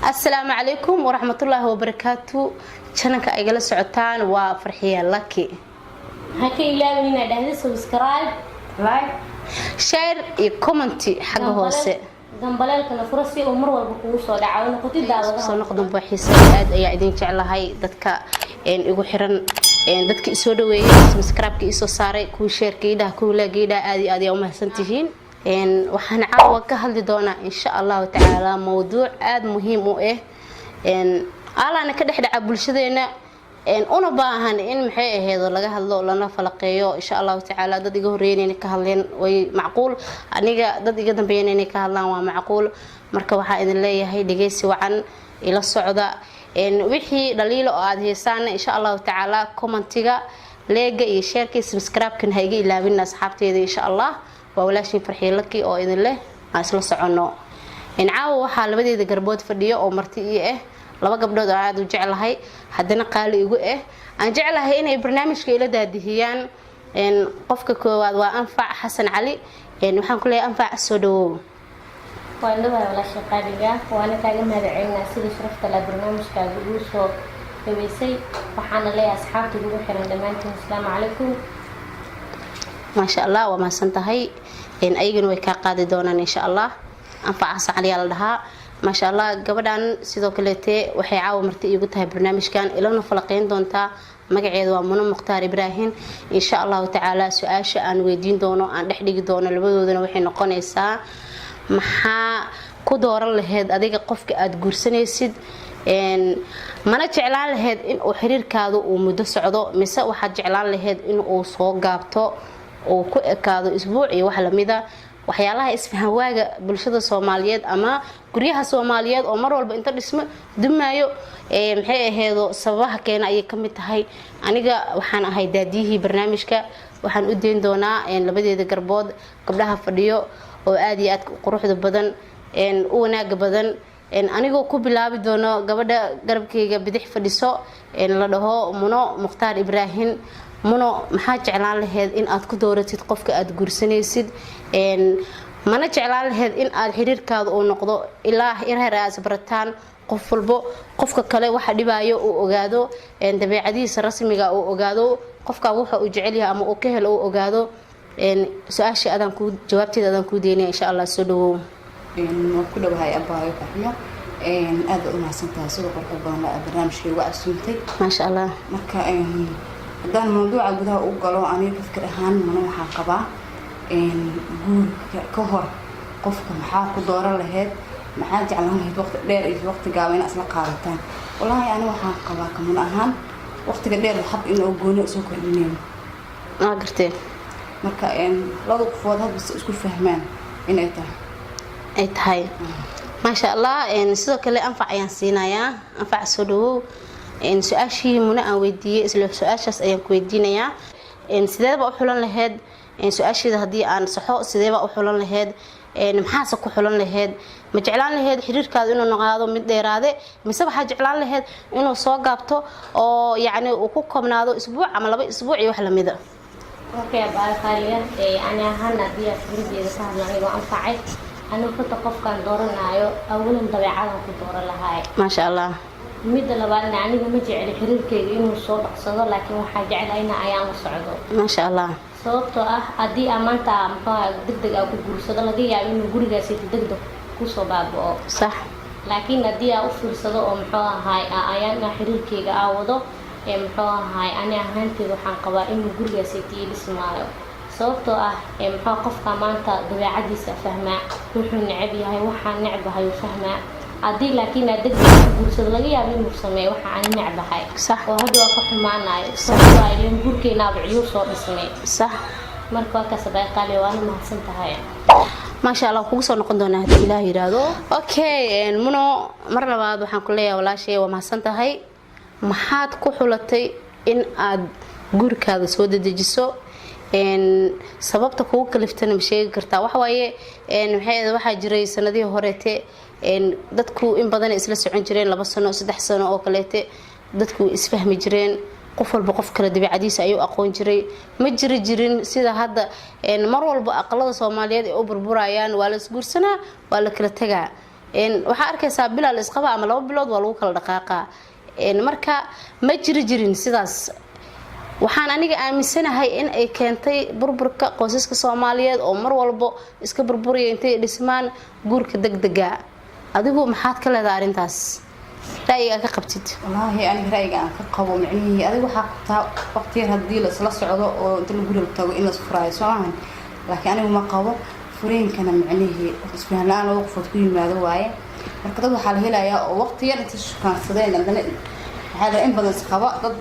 السلام عليكم ورحمة الله وبركاته. شنك أجل سعتان وفرحية لك. هكي لا من هذا سبسكرايب لايك شير كومنتي حق هوسه. جنبالك أنا فرصي ومر والبقوس ودعونا قتي دعوة. سنقدم بحساب أي عدين جعل هاي دتك إن يقول حرن إن دتك يسودوا سبسكرايب كيسو صاري كو شير كيدا كو لا كيدا أدي يوم هسنتين. إن وحنا عاوة كهل دونا إن شاء الله تعالى موضوع عاد مهم وإيه إن أنا كده حد عبول شذينا إن أنا باهن إن محيه هذا لقى هالله لنا فلقيه إن شاء الله تعالى ضد جهرين إنك هالين ومعقول أنيجا ضد جدا بين إنك هالله ومعقول مركب حائن الله هي دقيس وعن إلى الصعدة إن وحي دليل عاد هي سنة إن شاء الله تعالى كومنتيجا لاقي يشارك سبسكرايب كن هيجي إلى بينا أصحابتي إن شاء الله وولاشين فرحي لك أو إذن الله أصل صعنو إن عاو حال بدي ذا قربود فديو أو مرتي إيه لما قبل عاد وجعلها هاي حدنا قال يقول إيه أن جعلها هنا برنامج كيلا دهيان إن قفك كواد وأنفع حسن علي إن وحن كله أنفع السودو وأنا ولا شيء قادية وأنا كاجم هذا عينا سيد شرفت على برنامج كاجلوس وبيسي وحنا لي أصحاب تقولوا حنا دمانكم السلام عليكم ما شاء الله وما سنتهي إن أيجن ويكا قادي دونا إن شاء الله أنفع علي لها ما شاء الله قبلان سيدو كليتي وحي عاو مرتي يقولتها برنامج كان إلى نفلقين دونتا مقعد ومنو مختار إبراهيم إن شاء الله تعالى سؤال أن ويدين دونو أن دحديق دونو لبدودنا وحي نقونيسا maxaa ku dooran lahayd adiga qofka aad guursanaysid mana jeclaan lahayd in uu xiriirkaadu uu muddo socdo mise waxaad jeclaan lahayd in uu soo gaabto oo ku ekaado isbuuc iyo wax la mid ah waxyaalaha isfahan waaga bulshada Soomaaliyeed ama guryaha Soomaaliyeed oo mar walba inta dhismo dumaayo maxay aheedo sababaha keena ay ka mid tahay aniga waxaan ahay daadiyihii barnaamijka waxaan u deyn doonaa labadeeda garbood gabdhaha fadhiyo oo aad iyo aad quruxda badan u wanaag badan anigoo ku bilaabi doono gabadha garabkayga bidix fadhiso la dhaho Muno Mukhtaar Ibrahim Muno maxaa jeclaan lahayd in aad ku dooratid qofka aad guursanaysid mana jeclaan lahayd in aad xiriirkaada uu noqdo ilaa heer aad barataan qof walbo qofka kale waxa dhibaayo uu ogaado dabeecadiisa rasmiga uu ogaado qofka waxa uu jecel yahay ama uu ka helo uu ogaado سؤال أذن كود جوابتي أذن كوديني إن شاء الله سلو وكل هاي أبغى يفهمه هذا أنا سنتها سوق الحب برنامج في وقت سنتي ما شاء الله مركا ده الموضوع أبغى أقوله أنا بفكر هان من محاقبة جول كهر قفك محاق دورة لهاد محاج على هاد وقت دير وقت جاوين أصلا قارتان والله أنا محاقبة كمان أهان وقت دير الحب إنه جوني سوق اليوم قرتين marka laba qofood hadba isku fahmaan inay tahay ma sha Allah sidoo kale anfac ayaan siinayaa anfac soo dhawow su'aashii Muna aan weydiiyay isla su'aashaas ayaan ku weydiinayaa sideeba u xulan lahayd su'aashida hadii aan saxo sideeba u xulan lahayd maxaase ku xulan lahayd ma jeclaan lahayd xiriirkaadu inuu noqdo mid dheeraade mise waxa jeclaan lahayd inuu soo gaabto oo yaani uu ku koobnaado isbuuc ama laba isbuuc iyo wax la mid ah اوكي بقى خاليا انا هنا دي فريدي صاحبنا انا انفعي انا كنت قف كان دورنايو اولا طبيعه ku dooran lahaay ما شاء الله mid labaadna aniga ma jecel xiriirkeyga inuu soo dhacsado laakiin waxa jecelahay in ayaan u socdo ما شاء الله sababtoo ah hadii amaanta maxaa degdeg ah ku guursado laga yaabo inuu gurigaasi degdeg ku soo baaboo صح laakiin hadii aa u fiirsado oo maxaa ahay ayaan xiriirkeyga aawado maxaa ahay ani ahaanteedu waxaan qabaa inuu gurigaasi tiilismaayo sababtoo ah maxaa qofka maanta dabeecadiisa fahmaa wuxuu neceb yahay waxa necbahay uu fahmaa hadii laakiin degdeg guursado laga yaabo inuu sameeyo waxa aan necbahay صح oo hadda ka xumaanayo sababtoo ah in gurkeena biciyo soo dhismay صح marka ka sabay qaali waan mahadsan tahay ما شاء الله كوسو نقون دونا هدي الله يراado okay Muno mar labaad waxaan ku leeyahay walaashay waa mahadsan tahay maxaad ku xulatay in aad gurkaada soo dedejiso sababta kugu kaliftana ma sheegi kartaa waxa waaye waxa jiray sanadihii horeete dadku in badan isla socon jireen 2 sano 3 sano oo kaleete dadku isfahmi jireen qof walba qof kala dabeecadiisa ayuu aqoon jiray ma jirin sida hadda mar walba aqalada Soomaaliyeed ay u burburayaan waa la isguursanaa waa la kala tagaa waxaa arkaysaa bilaa la isqaba ama 2 bilood waa lagu kala dhaqaaqaa marka ma jirin sidaas waxaan aniga aaminsanahay in ay keentay burburka qoysaska Soomaaliyeed oo mar walba iska burburiyo intay dhismaan guurka degdega adigu maxaad ka leedahay arintaas ra'yiga ka qabtid wallahi aniga ra'yiga aan ka qabo macnihi adigu waxa qabtaa waqti hadii la isla socdo oo inta la guriga tago in la isfuraayo soomaan laakiin anigu ma qabo furiinkana macnihi isfahan la'aan oo qof ku yimaado waaye marka dad waxa la helayaa oo waqti yar inta shaqaansadeen hadana waxa in badan isqaba dad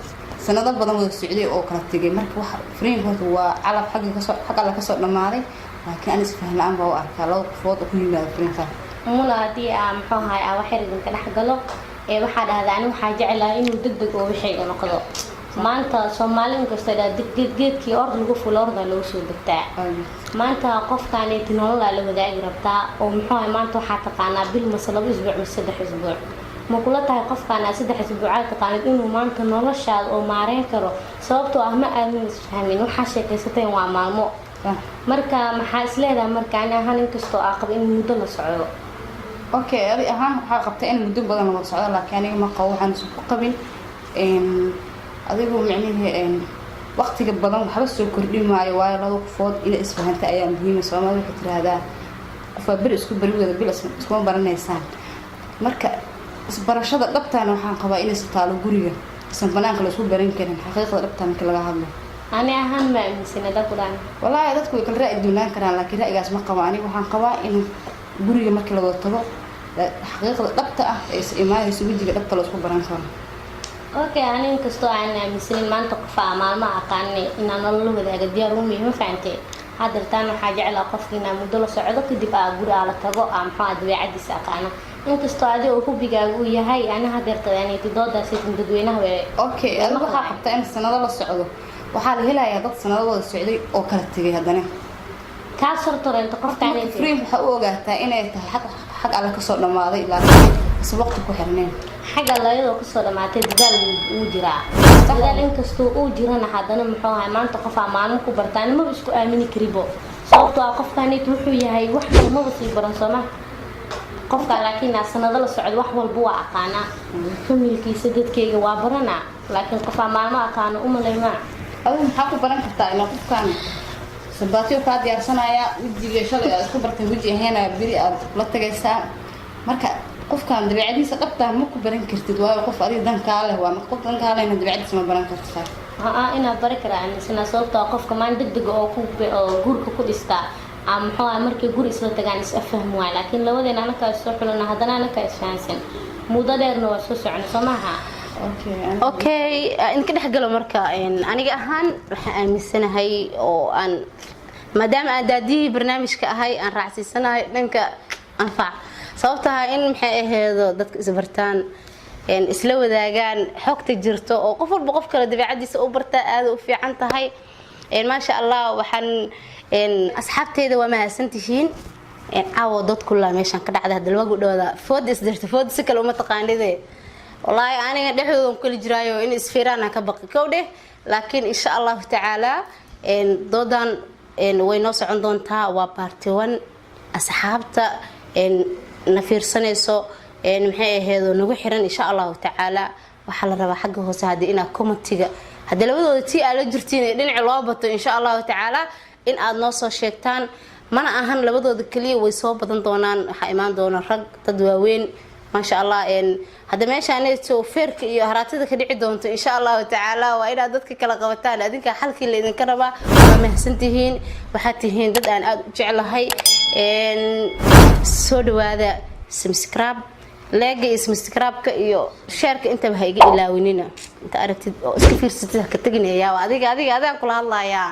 sanado badan wada socday oo kala tagay marka wax furiinka waa calab xaq la ka soo dhamaaday laakiin aan isfahan la'aan baa u arkaa loo qofood ku yimaado furiinka mulaadii maxaa ahay wax xiriir ka dhaxgalo waxa dhahdaa anigu waxa jecelahay inuu degdeg oo wixii noqdo maanta Soomaaliin kasta geedkii or lagu fuloorda loo soo degtaa maanta qofkaan ee nolol la wadaagi rabtaa oo maxaa maanta waxa taqaanaa bil mas'ala isbuuc ama 3 isbuuc ma kula tahay qofkaan 3 isbuuc taqaanid inuu maanta noloshaada oo maareyn karo sababtoo ah ma aadan isfahmin waxa sheekaysatay waa maalmo marka maxaa isleedahay marka aan ahaan inkastoo aqab in muddo la socdo okay adi ahaan waxa qabtay in muddo badan la socdo laakiin aniga ma qabo waxaan isku qabin adigu macnaheedu waqtiga badan waxba soo kordhin maayo waayo laba qofood ila isfahanta ayaa muhiim ah Soomaalidu waxay tiraahdaa qof bir isku bari wada bil isku baranaysaan marka isbarashada dhabtaan waxaan qabaa in isbitaalo guriga isan banaanka la isku baran karin xaqiiqada dhabtaan marka laga hadlo ani ahaan ma aaminsan dadkudan wallahi dadku way kala ra'yi doonaan karaan laakiin ra'yigaas ma qabo aniga waxaan qabaa in guriga marka la wada tago xaqiiqada dhabta ah ee imaanayso wajiga dhabta la isku baran karo okay ani inkastoo aan aaminsan maanta qof maalma aqaanay in aan la wadaaga diyaar u mihin faantay hadartaan waxa jecel qofkina muddo la socdo kadib guri la tago maxaa dabeecadiisa aqaana inkastoo aad oo hubigaaga uu yahay ana hadartaan intii doodaas dadweynaha way okay aniga waxa qabta in sanado la socdo waxa la helayaa dad sanado wada socday oo kala tagay hadana ka sortoreento qofkaan free waxa uu ogaataa inay tahay xaq alla ka soo dhamaaday laakiin si waqti ku xirneen xaq alla iyadoo ka soo dhamaatay dadaal uu jiraa dadaal inkastoo uu jirana hadana muxuu ahaa maanta qof maalmo ku bartaan ma isku aamini karibo sababtoo ah qofkaan wuxuu yahay wax walba ma sii baran Soomaa qofka laakiin sanado la socdo wax walba waa aqaana familkiisa dadkayga waa barana laakiin qof maalmo aqaana uma leeyma adigu maxaa ku baran kartaa in qofkaan sabaatiyo ka diyaarsanaya wajiga shalay aad ku bartay waji aheena biri aad la tagaysaa marka qofkaan dabeecadiisa dhabta ma ku baran kartid waayo qof adiga dan ka leh waa qof dan ka leh dabeecadiisa ma baran kartaa ina bari karaan isna sababtoo qofka maan degdeg oo ku guurka ku dhista maxaa markii guri isla tagaan is afahmo laakiin labadeena anaka soo xulana hadana anaka isfahansan muddo dheerna waa soo socon Soomaha okay in ka dhaxgalo marka aniga ahaan waxa aaminsanahay oo aan maadaama aan daadii barnaamijka ahay aan raacsiisanahay dhanka anfac sababtoo in maxay aheedo dadka isbartaan isla wadaagaan xogta jirto oo qof walba qof kale dabeecadiisa u barta aad u fiican tahay ma sha Allah waxaan asxaabteeda waa mahadsantihiin caawo dad kula meeshan ka dhacday hadal wagu dhawada food isdirta food si kale uma taqaanidee wallahi aniga dhaxdoodan kula jiraayo in isfiirana ka baqi kowdhe laakiin insha Allah taala doodan way noo socon doontaa waa part 1 asxaabta na fiirsanayso maxay aheedo nagu xiran insha Allah taala waxa la rabaa xagga hoose hadii ina commentiga hadii labadooda tii aad la jirtiin dhinac loo bato insha Allah taala in aad noo soo sheegtaan mana ahan labadooda kaliya way soo badan doonaan waxa imaan doona rag dad waaweyn ما شاء الله هذا ماشي أنا توفرك هراتي ذاك اللي عندهم إن شاء الله تعالى وإلى ذاتك كلا قبتان أديك حلقي اللي نكربه ما حسنتهين وحتهين ضد أن أجعل هاي سود هذا سبسكرايب لاقي اسم سبسكرايب كيو شارك أنت بهاي إلى ويننا أنت أردت كثير ستة كتجني يا وأديك هذا كل الله يا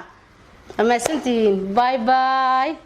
ما حسنتهين باي باي